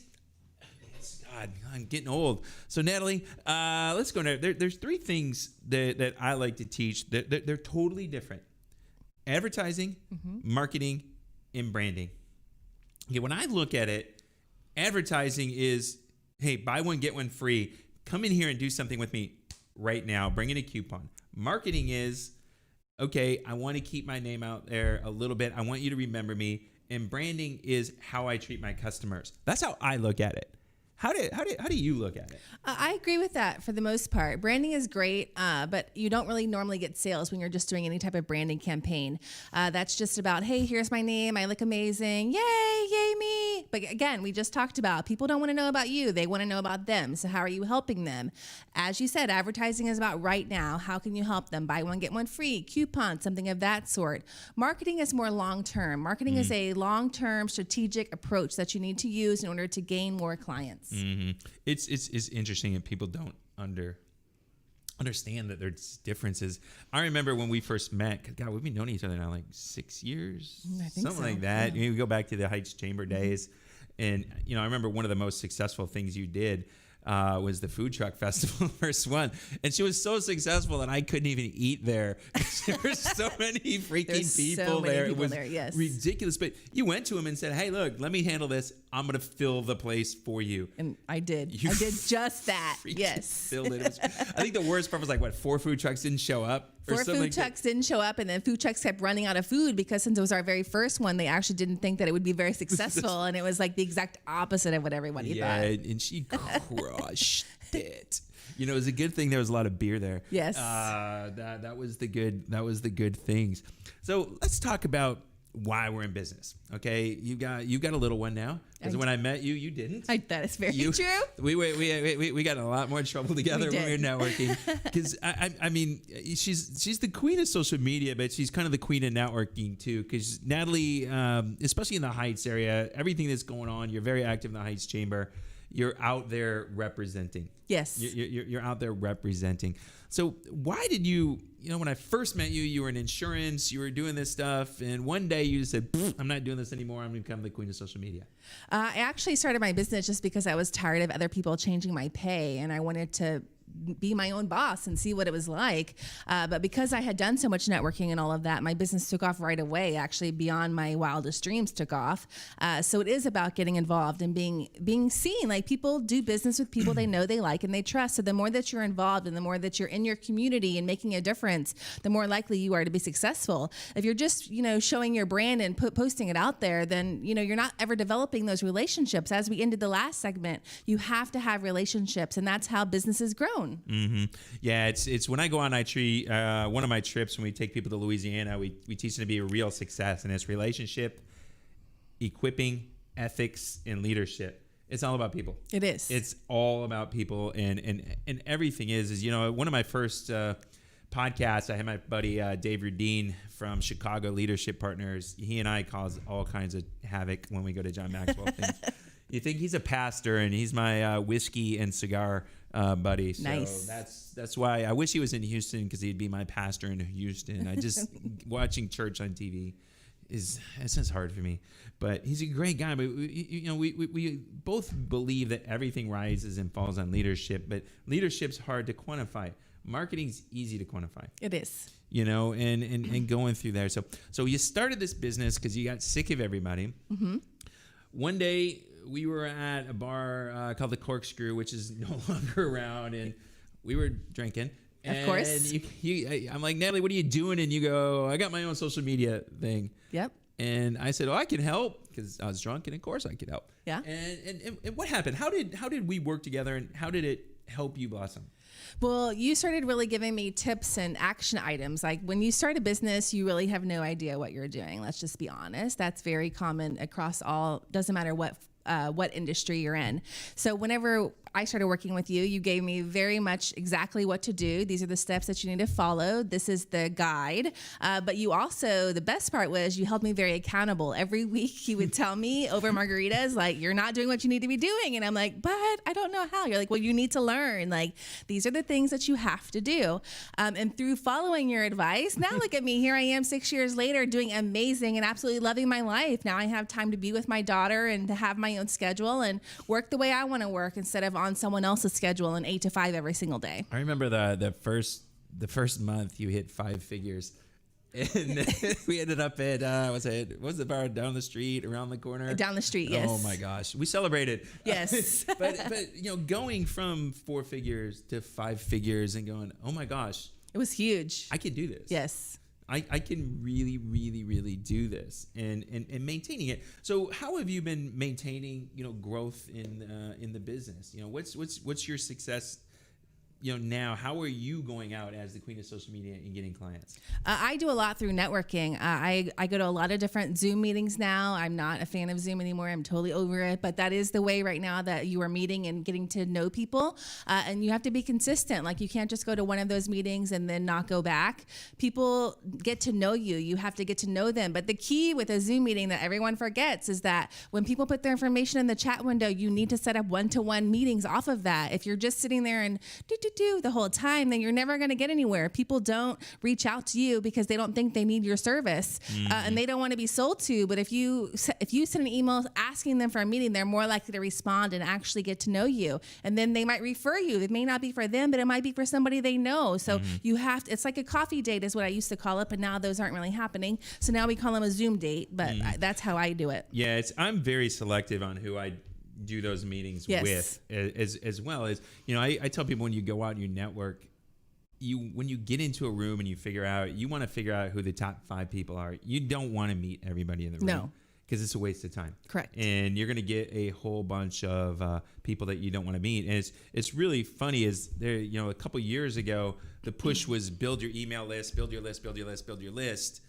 God, I'm getting old. So Natalie, let's go there. There's three things that I like to teach. They're totally different. Advertising, marketing, and branding. Okay, when I look at it, advertising is, hey, buy one, get one free. Come in here and do something with me right now. Bring in a coupon. Marketing is, okay, I want to keep my name out there a little bit. I want you to remember me. And branding is how I treat my customers. That's how I look at it. How do you look at it? I agree with that for the most part. Branding is great, but you don't really normally get sales when you're just doing any type of branding campaign. That's just about, hey, here's my name. I look amazing. Yay me. But again, we just talked about people don't want to know about you. They want to know about them. So how are you helping them? As you said, advertising is about right now. How can you help them? Buy one, get one free, coupon, something of that sort. Marketing is more long-term. Marketing is a long-term strategic approach that you need to use in order to gain more clients. Mm-hmm. It's interesting that people don't understand that there's differences. I remember when we first met, God, we've been knowing each other now like 6 years, I think something so. like that. Yeah. We go back to the Heights Chamber days. And, you know, I remember one of the most successful things you did was the food truck festival, first one. And she was so successful that I couldn't even eat there. There were so many freaking people there. It was ridiculous. But you went to him and said, hey, look, let me handle this. I'm going to fill the place for you. And I did. I did just that. Yes. Filled it. I think the worst part was like, what, 4 food trucks didn't show up? Four food trucks didn't show up, and then food trucks kept running out of food because since it was our very first one, they actually didn't think that it would be very successful, and it was like the exact opposite of what everybody thought. Yeah, and she crushed it. You know, it was a good thing there was a lot of beer there. Yes. That was the good things. So let's talk about why we're in business. Okay, you got a little one now. Because when I met you, you didn't. That is very true. We got in a lot more trouble together when we were networking. Because I mean, she's the queen of social media, but she's kind of the queen of networking too. Because Natalie, especially in the Heights area, everything that's going on, you're very active in the Heights Chamber. You're out there representing. Yes. You're out there representing. So why did you know, when I first met you, you were in insurance, you were doing this stuff, and one day you just said, I'm not doing this anymore, I'm going to become the queen of social media? I actually started my business just because I was tired of other people changing my pay, and I wanted to be my own boss and see what it was like. But because I had done so much networking and all of that, my business took off right away, actually beyond my wildest dreams took off. So it is about getting involved and being seen. Like, people do business with people they know, they like, and they trust. So the more that you're involved and the more that you're in your community and making a difference, the more likely you are to be successful. If you're just, showing your brand and posting it out there, then, you're not ever developing those relationships. As we ended the last segment, you have to have relationships, and that's how businesses grow. Mm-hmm. Yeah, it's when I go on one of my trips when we take people to Louisiana, we teach them to be a real success, and it's relationship, equipping, ethics, and leadership. It's all about people. It is. It's all about people, and everything is one of my first podcasts. I had my buddy Dave Rudine from Chicago Leadership Partners. He and I cause all kinds of havoc when we go to John Maxwell things. You think he's a pastor, and he's my whiskey and cigar buddy. So nice. That's why I wish he was in Houston, because he'd be my pastor in Houston. I just watching church on TV it's just hard for me. But he's a great guy. But we both believe that everything rises and falls on leadership. But leadership's hard to quantify. Marketing's easy to quantify. It is. And going through there. So you started this business because you got sick of everybody. Mm-hmm. One day, we were at a bar called the Corkscrew, which is no longer around, and we were drinking. Of course. I'm like, Natalie, what are you doing? And you go, I got my own social media thing. Yep. And I said, oh, I can help, because I was drunk, and of course I could help. Yeah. And what happened? How did we work together, and how did it help you blossom? Well, you started really giving me tips and action items. Like when you start a business, you really have no idea what you're doing. Let's just be honest. That's very common across all, doesn't matter what industry you're in. So whenever I started working with you, you gave me very much exactly what to do. These are the steps that you need to follow. This is the guide. But you also, the best part was you held me very accountable. Every week you would tell me over margaritas, like, you're not doing what you need to be doing. And I'm like, but I don't know how. You're like, well, you need to learn. Like, these are the things that you have to do. And through following your advice, now look at me. Here I am 6 years later doing amazing and absolutely loving my life. Now I have time to be with my daughter and to have my own schedule and work the way I want to work instead of on someone else's schedule and 8 to 5 every single day. I remember the first month you hit 5 figures, and we ended up at what was the bar down the street, around the corner? Down the street, yes. Oh my gosh, we celebrated. Yes. but going from 4 figures to 5 figures and going, oh my gosh, it was huge. I could do this. Yes. I can really, really, really do this, and maintaining it. So how have you been maintaining, growth in the business? What's your success? Now, how are you going out as the queen of social media and getting clients? I do a lot through networking. I go to a lot of different Zoom meetings now. I'm not a fan of Zoom anymore. I'm totally over it. But that is the way right now that you are meeting and getting to know people. And you have to be consistent. Like, you can't just go to one of those meetings and then not go back. People get to know you. You have to get to know them. But the key with a Zoom meeting that everyone forgets is that when people put their information in the chat window, you need to set up one-to-one meetings off of that. If you're just sitting there and do the whole time, then you're never going to get anywhere. People don't reach out to you because they don't think they need your service, and they don't want to be sold to. But if you send an email asking them for a meeting, they're more likely to respond and actually get to know you. And then they might refer you. It may not be for them, but it might be for somebody they know. So you have to, it's like a coffee date is what I used to call it, but now those aren't really happening. So now we call them a Zoom date, but that's how I do it. Yeah, I'm very selective on who I do those meetings with, as well as, I tell people, when you go out and you network, when you get into a room and you want to figure out who the top 5 people are. You don't want to meet everybody in the room. No. Because it's a waste of time. Correct. And you're going to get a whole bunch of people that you don't want to meet. And it's really funny is there, a couple years ago, the push was build your email list, build your list, build your list, build your list.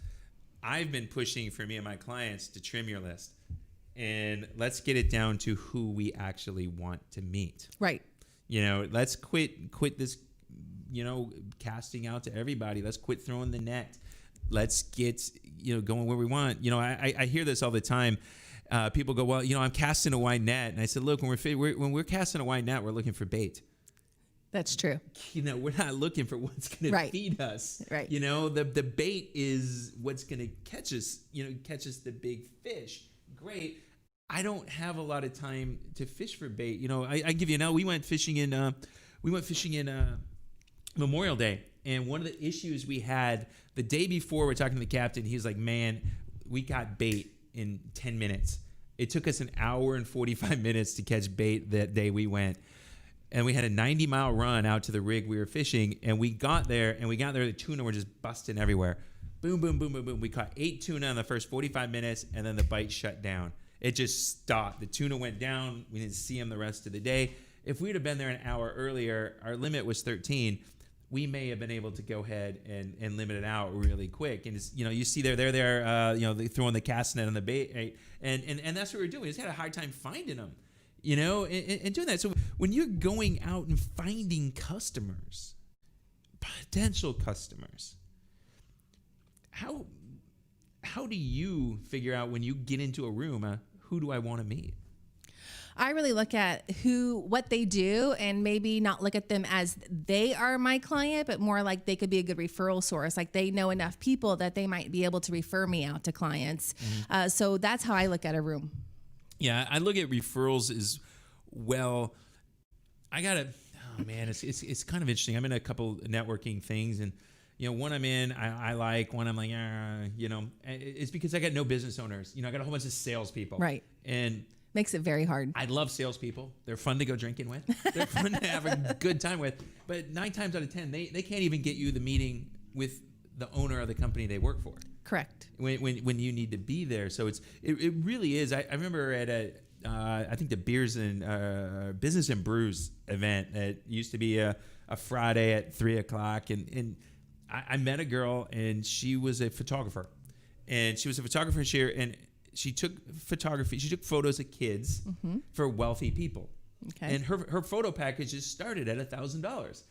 I've been pushing for me and my clients to trim your list. And let's get it down to who we actually want to meet. Right. Let's quit this, casting out to everybody. Let's quit throwing the net. Let's get, going where we want. I hear this all the time. People go, well, I'm casting a wide net. And I said, look, when we're casting a wide net, we're looking for bait. That's true. We're not looking for what's going to feed us. Right. The bait is what's going to catch us, catch us the big fish. Great. I don't have a lot of time to fish for bait. I give you now. We went fishing in Memorial Day, and one of the issues we had the day before, we're talking to the captain. He's like, "Man, we got bait in 10 minutes. It took us an hour and 45 minutes to catch bait that day we went." And we had a 90-mile run out to the rig we were fishing, and we got there, the tuna were just busting everywhere. Boom, boom, boom, boom, boom. We caught 8 tuna in the first 45 minutes, and then the bite shut down. It just stopped. The tuna went down. We didn't see them the rest of the day. If we'd have been there an hour earlier, our limit was 13. We may have been able to go ahead and limit it out really quick. And it's, you see they're there, they throwing the cast net on the bait, and that's what we're doing. We just had a hard time finding them, and doing that. So when you're going out and finding customers, potential customers, how do you figure out when you get into a room, who do I want to meet? I really look at what they do, and maybe not look at them as they are my client, but more like they could be a good referral source. Like they know enough people that they might be able to refer me out to clients. So that's how I look at a room. Yeah, I look at referrals as well. It's kind of interesting. I'm in a couple networking things, and one I'm in, I like. One I'm like, it's because I got no business owners. I got a whole bunch of salespeople. Right. And Makes it very hard. I love salespeople. They're fun to go drinking with. They're fun to have a good time with. But 9 times out of 10, they can't even get you the meeting with the owner of the company they work for. Correct. When you need to be there. So it really is. I remember at I think the Beers and Business and Brews event that used to be a Friday at 3:00, and I met a girl, and she was a photographer, and she was a photographer here, and she took photography. She took photos of kids for wealthy people, and her photo packages started at $1,000,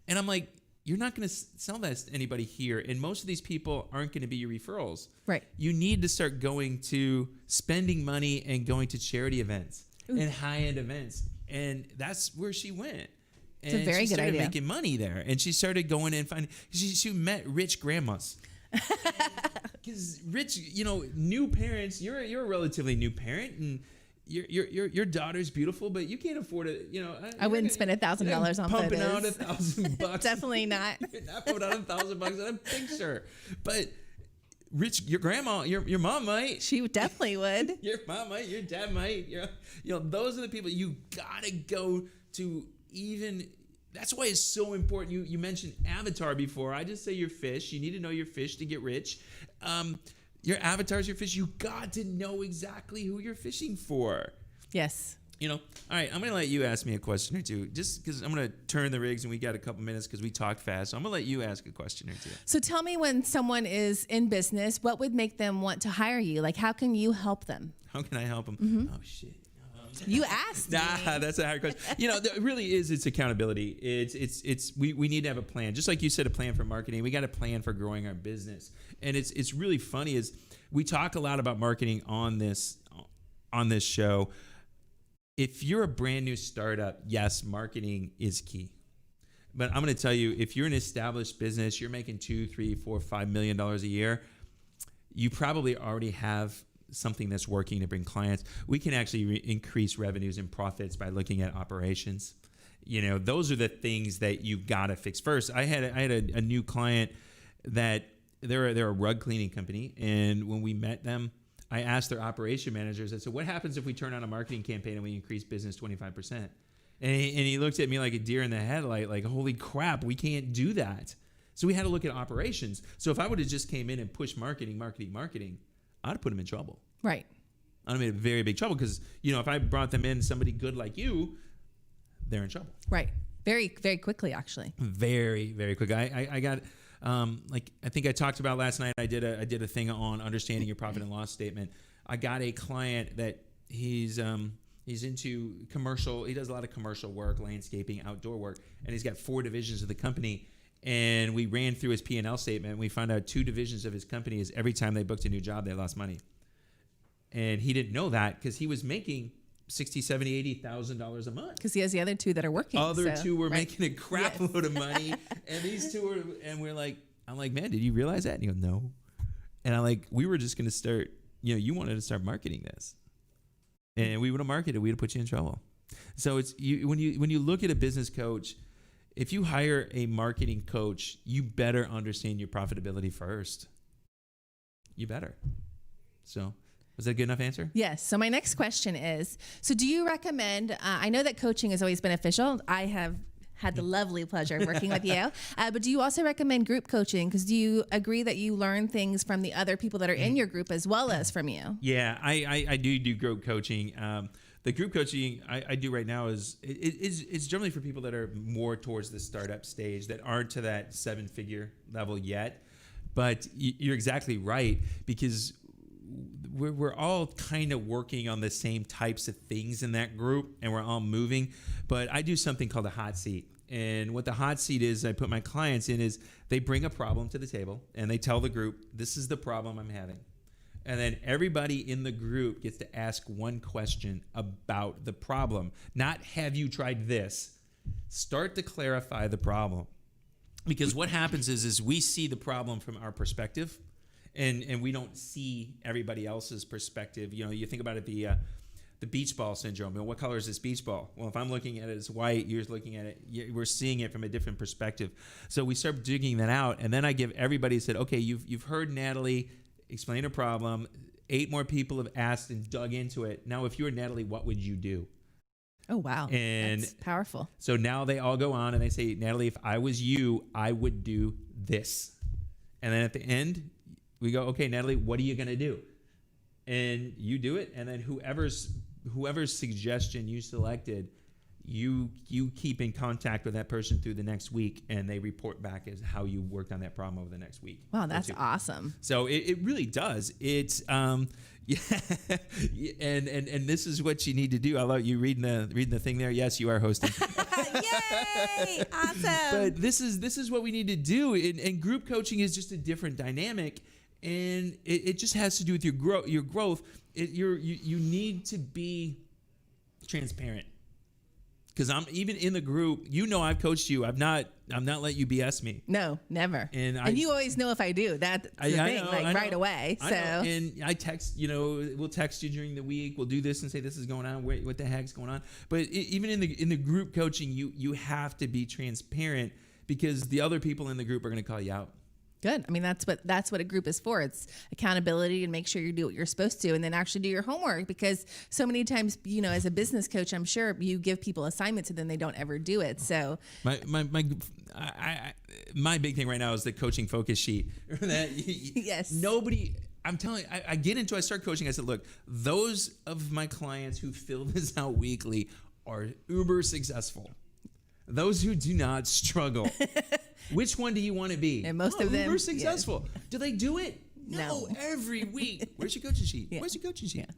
and I'm like, you're not going to sell that to anybody here, and most of these people aren't going to be your referrals. Right. You need to start going to spending money and going to charity events and high-end events, and that's where she went. It's a very good idea. She started making money there, and she started going and finding. She met rich grandmas. Because rich, new parents. You're a relatively new parent, and your daughter's beautiful, but you can't afford it. I wouldn't spend $1,000 on pumping photos. out $1,000. Definitely not. You're not putting out $1,000 on a picture, but rich, your grandma, your mom might. She definitely would. Your mom might. Your dad might. Those are the people you gotta go to. Even that's why it's so important. You mentioned avatar before. I just say your fish. You need to know your fish to get rich. Your avatar's your fish. You got to know exactly who you're fishing for. Yes. All right, I'm going to let you ask me a question or two, just because I'm going to turn the rigs and we got a couple minutes because we talked fast. So I'm going to let you ask a question or two. So tell me, when someone is in business, what would make them want to hire you? Like, how can you help them? How can I help them? Oh, shit. You asked me. That's a hard question. It really is. It's accountability. We need to have a plan. Just like you said, a plan for marketing. We got a plan for growing our business. And it's really funny is we talk a lot about marketing on this show. If you're a brand new startup, yes, marketing is key. But I'm going to tell you, if you're an established business, you're making $2, $3, $4, $5 million a year, you probably already have something that's working to bring clients. We can actually increase revenues and profits by looking at operations. Those are the things that you got to fix first. I had a new client that they're a rug cleaning company, and when we met them, I asked their operation managers, I said, what happens if we turn on a marketing campaign and we increase business 25%? And he looked at me like a deer in the headlight, like, holy crap, we can't do that. So we had to look at operations. So if I would have just came in and pushed marketing, I'd have put them in trouble. Right. I'd have made very big trouble because, if I brought them in, somebody good like you, they're in trouble. Right. Very, very quickly, actually. Very, very quick. I got, I think I talked about last night, I did a thing on understanding your profit and loss statement. I got a client that he's into commercial. He does a lot of commercial work, landscaping, outdoor work, and he's got 4 divisions of the company. And we ran through his P&L statement, and we found out 2 divisions of his company is every time they booked a new job, they lost money. And he didn't know that because he was making $60,000, $70,000, $80,000 a month. Because he has the other 2 that are working. Other 2 were making a crap load of money, and these 2 were. And I'm like, man, did you realize that? And he goes, no. And I'm like, we were just going to start. You wanted to start marketing this, and we would have marketed. We'd have put you in trouble. So it's when you look at a business coach. If you hire a marketing coach, you better understand your profitability first. You better. So, was that a good enough answer? Yes. So my next question is, so do you recommend, I know that coaching is always beneficial. I have had the lovely pleasure of working with you. But do you also recommend group coaching? Because do you agree that you learn things from the other people that are in your group as well as from you? Yeah, I do group coaching. The group coaching I do right now is generally for people that are more towards the startup stage that aren't to that 7-figure level yet. But you're exactly right, because we're all kind of working on the same types of things in that group, and we're all moving. But I do something called a hot seat. And what the hot seat is, I put my clients in, is they bring a problem to the table and they tell the group, this is the problem I'm having. And then everybody in the group gets to ask one question about the problem. Not, have you tried this? Start to clarify the problem. Because what happens is we see the problem from our perspective, and we don't see everybody else's perspective. You think about it, the beach ball syndrome. What color is this beach ball? Well, if I'm looking at it as white, you're looking at it, we're seeing it from a different perspective. So we start digging that out, and then I give everybody, said, okay, you've heard Natalie explain a problem. 8 more people have asked and dug into it. Now, if you were Natalie, what would you do? Oh, wow. And that's powerful. So now they all go on and they say, Natalie, if I was you, I would do this. And then at the end, we go, okay, Natalie, what are you going to do? And you do it. And then whoever's suggestion you selected, you keep in contact with that person through the next week, and they report back as how you worked on that problem over the next week. Wow, that's awesome. So it really does. It's yeah, and this is what you need to do. I love you reading the thing there. Yes, you are hosting. Yay! Awesome. But this is what we need to do. And group coaching is just a different dynamic, and it just has to do with your growth. You need to be transparent. Because I'm even in the group, I've coached you. I've not let you BS me. No, never. And you always know if I do. That's the thing, right away. So and I text, we'll text you during the week. We'll do this and say this is going on. What the heck's going on? But even in the group coaching, you have to be transparent, because the other people in the group are going to call you out. good. I mean, that's what a group is for. It's accountability and make sure you do what you're supposed to, and then actually do your homework, because so many times, as a business coach, I'm sure you give people assignments and then they don't ever do it. So my big thing right now is the coaching focus sheet. That yes. Nobody. I'm telling you, I start coaching. I said, look, those of my clients who fill this out weekly are uber successful. Those who do not struggle. Which one do you want to be? And most of them uber successful. Yeah. Do they do it? No. Every week. Where's your coaching sheet? Yeah. Where's your coaching sheet? Yeah.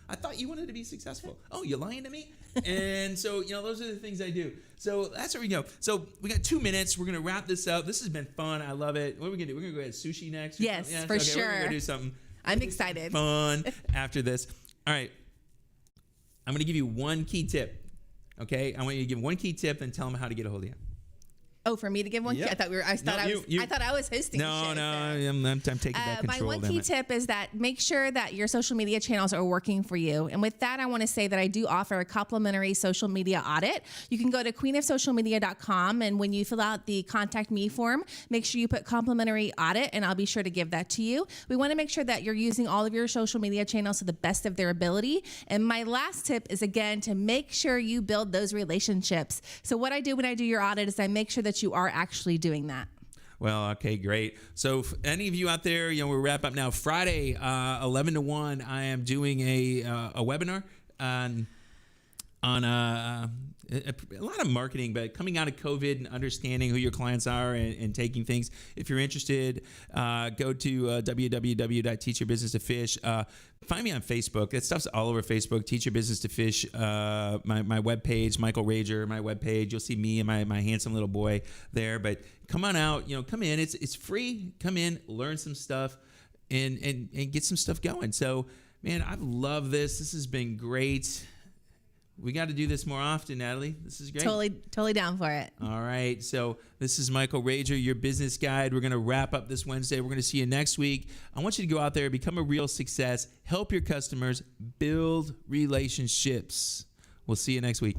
I thought you wanted to be successful. Oh, you're lying to me? And so, those are the things I do. So that's where we go. So we got 2 minutes. We're going to wrap this up. This has been fun. I love it. What are we going to do? We're going to go at sushi next? Yes, for sure. We're going to go do something. I'm excited. Fun after this. All right. I'm going to give you one key tip. Okay? I want you to give one key tip and tell them how to get a hold of you. Oh, for me to give one? Yep. I thought I was hosting. No, the show, I'm taking back control. My one key tip is that make sure that your social media channels are working for you. And with that, I want to say that I do offer a complimentary social media audit. You can go to queenofsocialmedia.com, and when you fill out the contact me form, make sure you put complimentary audit, and I'll be sure to give that to you. We want to make sure that you're using all of your social media channels to the best of their ability. And my last tip is, again, to make sure you build those relationships. So what I do when I do your audit is I make sure that you are actually doing that. Well, okay, great. So if any of you out there, we'll wrap up now. Friday, 11 to 1, I am doing a webinar on a lot of marketing, but coming out of COVID and understanding who your clients are and taking things. If you're interested, go to www.teachyourbusinesstofish. Find me on Facebook. That stuff's all over Facebook. Teach Your Business to Fish. My webpage, Michael Rager, my webpage. You'll see me and my handsome little boy there. But come on out. Come in. It's free. Come in, learn some stuff, and get some stuff going. So, man, I've loved this. This has been great. We got to do this more often, Natalie. This is great. Totally down for it. All right. So this is Michael Rager, your business guide. We're going to wrap up this Wednesday. We're going to see you next week. I want you to go out there, become a real success, help your customers, build relationships. We'll see you next week.